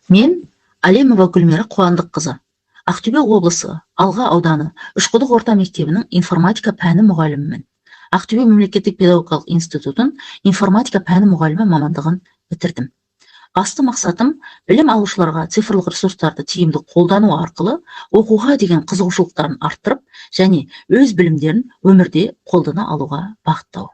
Мен Алемова Гүлмира Қуандыққызы, Ақтөбе облысы Алға ауданы Үшқұдық орта мектебінің информатика пәні мұғалімімін. Ақтөбе мемлекеттік педагогикалық институтын информатика пәні мұғалімі мамандығын бітірдім. Басты мақсатым білім алушыларға цифрлық ресурстарды тиімді қолдану арқылы оқуға деген қызығушылықтарын арттырып, және өз білімдерін өмірде қолдана алуға бағыттау.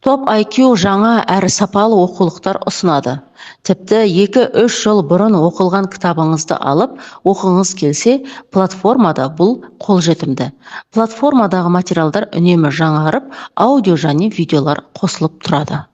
Топ IQ жаңа әрі сапалы оқулықтар ұсынады. Тіпті 2-3 жыл бұрын оқылған кітабыңызды алып, оқыңыз келсе, платформада бұл қолжетімді. Платформадағы материалдар үнемі жаңарып, аудио және видеолар қосылып тұрады.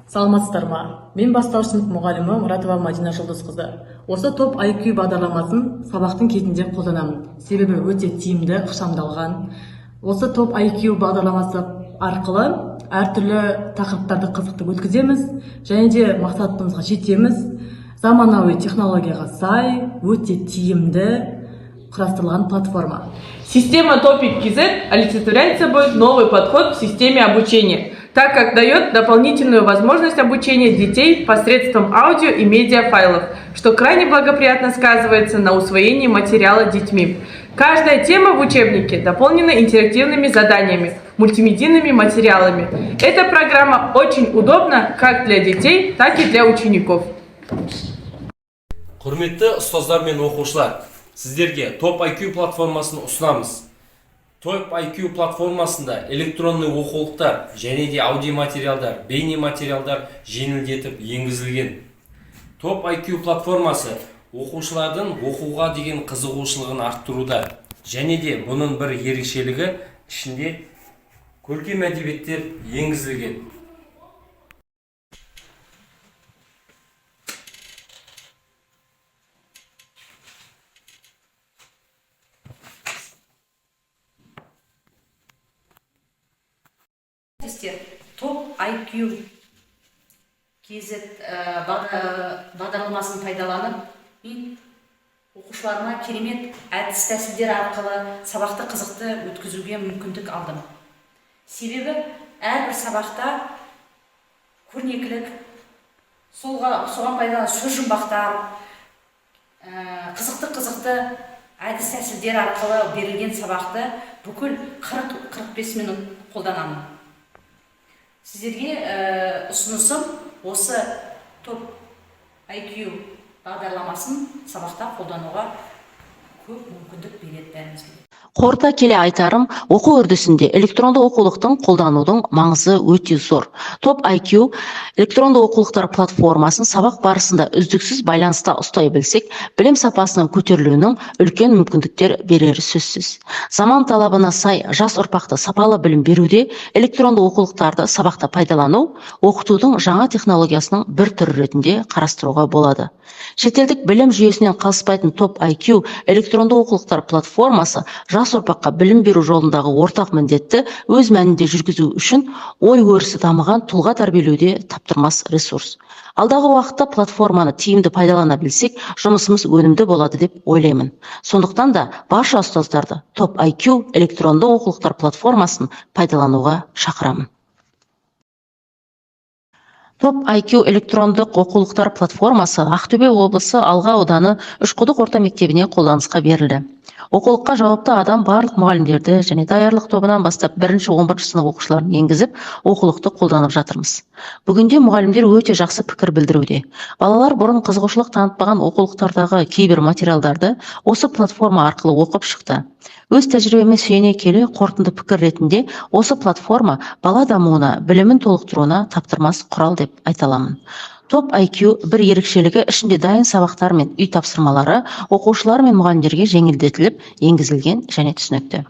Саламатсыздар ма? Мен бастауыш сынып мұғалімі Мұратова Мадина Жұлдызқызы. Осы топ IQ бағдарламасын сабақтың кезінде қолданамын. Себебі өте тиімді, ықшамдалған. Осы топ IQ бағдарламасы арқылы әртүрлі тақырыптарды қызықты өткіземіз, және де мақсатымызға жетеміз. Заманауи технологияға сай, өте тиімді құрастырылған платформа. Система Topic.kz олицетворяет собой новый подход в системе обучения, так как дает дополнительную возможность обучения детей посредством аудио и медиафайлов, что крайне благоприятно сказывается на усвоении материала детьми. Каждая тема в учебнике дополнена интерактивными заданиями, мультимедийными материалами. Эта программа очень удобна как для детей, так и для учеников. Құрметті ұстаздар мен оқушылар, сіздерге Топ IQ платформасын ұсынамыз. Топ IQ платформасында электронный оқулықтар және де аудиоматериалдар, бейнематериалдар жеңілдетіп енгізілген. Топ IQ платформасы оқушылардың оқуға деген қызығушылығын арттыруда, және де бұның бір ерекшелігі ішінде көркем әдебиеттер енгізілген. Топ IQ KZ бағдарламасын пайдаланып, мен оқушыларыма керемет әдіс тәсілдер арқылы сабақты қызықты өткізуге мүмкіндік алдым. Себебі әрбір сабақта көрнекілік, соған пайдаланған сөз жұмбақтар, қызықты әдіс тәсілдер арқылы берілген сабақты бүкіл 40-45 минут қолданамын. Сіздерге ұсынысым осы топ IQ бағдарламасын сабақта қолдануға көп мүмкіндік береді бәрімізге. Қорыта келе айтарым, оқу үрдісінде электронды оқулықтың қолданудың маңызы өте зор. Топ IQ электронды оқулықтар платформасын сабақ барысында үздіксіз байланыста ұстай білсек, білім сапасының көтерілуінің үлкен мүмкіндіктер берері сөзсіз. Заман талабына сай жас ұрпақты сапалы білім беруде электронды оқулықтарды сабақта пайдалану оқытудың жаңа технологиясының бір түрі ретінде қарастыруға болады. Шетелдік білім жүйесінен қалыспайтын Топ IQ электронды оқулықтар платформасы жас ұрпаққа білім беру жолындағы ортақ міндетті өз мәнінде жүргізу үшін ой өрісі дамыған тұлға тәрбиелеуде таптырмас ресурс. Алдағы уақытта платформаны тиімді пайдалана білсек, жұмысымыз өнімді болады деп ойлаймын. Сондықтан да барша ұстаздарды Топ IQ электронды оқулықтар платформасын пайдалануға шақырамын. Топ IQ электрондық оқулықтар платформасы Ақтөбе облысы Алға ауданы Үшқұдық орта мектебіне қолданысқа берілді. Оқулыққа жауапты адам барлық мұғалімдерді және даярлық тобынан бастап 1-11 сынып оқушыларын енгізіп, оқулықты қолданып жатырмыз. Бүгінде мұғалімдер өте жақсы пікір білдіруде. Балалар бұрын қызығушылық танытпаған оқулықтардағы кейбір материалдарды осы платформа арқылы оқып шықты. Өз тәжірибеме сүйене келе қорытынды пікір ретінде осы платформа бала дамуына, білімін толықтыруына таптырмас құрал деп айта аламын. топ IQ бір ерекшелігі ішінде дайын сабақтар мен үй тапсырмалары оқушылар мен мұғалімдерге жеңілдетіліп енгізілген және түсінікті.